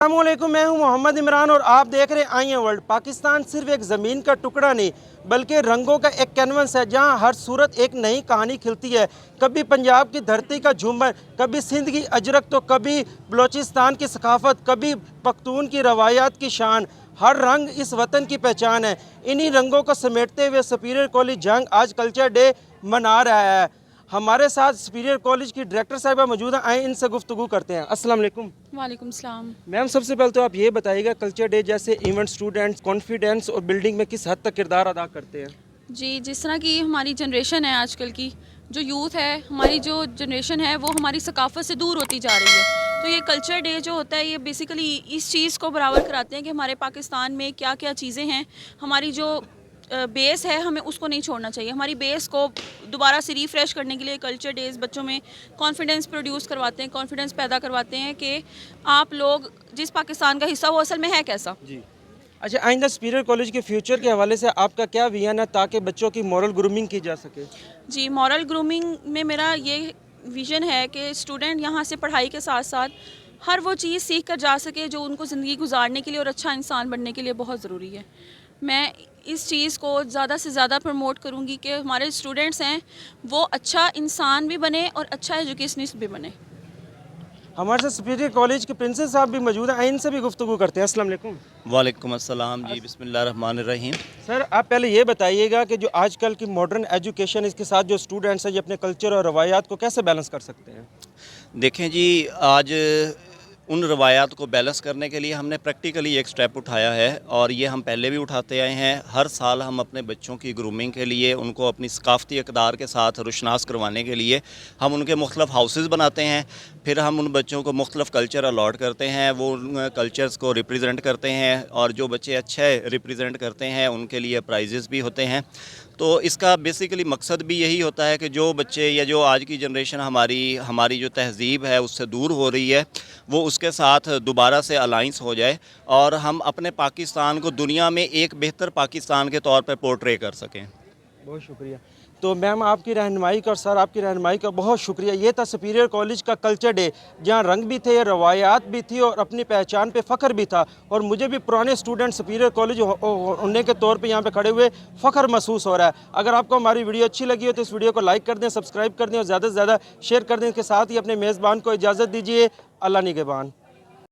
अस्सलामुअलैकुम, मैं हूं मोहम्मद इमरान और आप देख रहे हैं आई वर्ल्ड। पाकिस्तान सिर्फ एक ज़मीन का टुकड़ा नहीं बल्कि रंगों का एक कैनवस है जहां हर सूरत एक नई कहानी खिलती है। कभी पंजाब की धरती का झूमर, कभी सिंध की अजरक, तो कभी बलोचिस्तान की सकाफत, कभी पख्तून की रवायात की शान। हर रंग इस वतन की पहचान है। इन्हीं रंगों को समेटते हुए सुपीरियर कॉलेज जंग आज कल्चर डे मना रहा है। हमारे साथ सुपीरियर कॉलेज की डायरेक्टर साहिबा मौजूद हैं, आए इनसे गुफ्तगू करते हैं। अस्सलाम वालेकुम। वालेकुम सलाम। मैम, सबसे पहले तो आप ये बताइएगा कल्चर डे जैसे इवेंट स्टूडेंट्स कॉन्फिडेंस और बिल्डिंग में किस हद तक किरदार अदा करते हैं? जी, जिस तरह की हमारी जनरेशन है आजकल की, जो यूथ है, हमारी जो जनरेशन है वो हमारी सकाफत से दूर होती जा रही है। तो ये कल्चर डे जो होता है ये बेसिकली इस चीज़ को बराबर कराते हैं कि हमारे पाकिस्तान में क्या क्या चीज़ें हैं। हमारी जो बेस है हमें उसको नहीं छोड़ना चाहिए। हमारी बेस को दोबारा से रिफ़्रेश करने के लिए कल्चर डेज़ बच्चों में कॉन्फिडेंस प्रोड्यूस करवाते हैं, कॉन्फिडेंस पैदा करवाते हैं कि आप लोग जिस पाकिस्तान का हिस्सा वो असल में है कैसा। जी। अच्छा, आइंदा सुपीरियर कॉलेज के फ्यूचर के हवाले से आपका क्या विजन है ताकि बच्चों की मॉरल ग्रूमिंग की जा सके? जी, मॉरल ग्रूमिंग में मेरा ये विज़न है कि स्टूडेंट यहाँ से पढ़ाई के साथ साथ हर वो चीज़ सीख कर जा सके जो उनको ज़िंदगी गुजारने के लिए और अच्छा इंसान बनने के लिए बहुत ज़रूरी है। मैं इस चीज़ को ज़्यादा से ज़्यादा प्रमोट करूँगी कि हमारे स्टूडेंट्स हैं वो अच्छा इंसान भी बने और अच्छा एजुकेशनिस्ट भी बने। हमारे साथ सुपीरियर कॉलेज के प्रिंसिपल साहब भी मौजूद हैं, इनसे भी गुफ्तगू करते हैं। अस्सलाम वालेकुम। वालेकुम अस्सलाम जी, बिस्मिल्लाहिर्रहमानिर्रहीम। सर, आप पहले ये बताइएगा कि जो आजकल की मॉडर्न एजुकेशन, इसके साथ जो स्टूडेंट्स हैं ये अपने कल्चर और रवायात को कैसे बैलेंस कर सकते हैं? देखें जी, आज उन रवायात को बैलेंस करने के लिए हमने प्रैक्टिकली एक स्टेप उठाया है और ये हम पहले भी उठाते आए हैं। हर साल हम अपने बच्चों की ग्रूमिंग के लिए, उनको अपनी सकाफ़ती इक़दार के साथ रुशनास करवाने के लिए हम उनके मुख्तलिफ़ हाउसेस बनाते हैं। फिर हम उन बच्चों को मुख्तलिफ़ कल्चर अलॉट करते हैं, वो उन कल्चर्स को रिप्रेजेंट करते हैं और जो बच्चे अच्छे रिप्रेजेंट करते हैं उनके लिए प्राइजेस भी होते हैं। तो इसका बेसिकली मकसद भी यही होता है कि जो बच्चे या जो आज की जनरेशन हमारी जो तहज़ीब है उससे दूर हो रही है, वो उसके साथ दोबारा से अलाइंस हो जाए और हम अपने पाकिस्तान को दुनिया में एक बेहतर पाकिस्तान के तौर पर पोर्ट्रे कर सकें। बहुत शुक्रिया। तो मैम, आपकी रहनुमाई का और सर आपकी रहनुमाई का बहुत शुक्रिया। ये था सुपीरियर कॉलेज का कल्चर डे जहाँ रंग भी थे, रवायात भी थी और अपनी पहचान पे फ़ख्र भी था। और मुझे भी पुराने स्टूडेंट सुपीरियर कॉलेज होने के तौर पे यहाँ पे खड़े हुए फ़ख्र महसूस हो रहा है। अगर आपको हमारी वीडियो अच्छी लगी हो तो इस वीडियो को लाइक कर दें, सब्सक्राइब कर दें और ज़्यादा से ज़्यादा शेयर कर दें। इसके साथ ही अपने मेज़बान को इजाज़त दीजिए। अल्लाह निगहबान।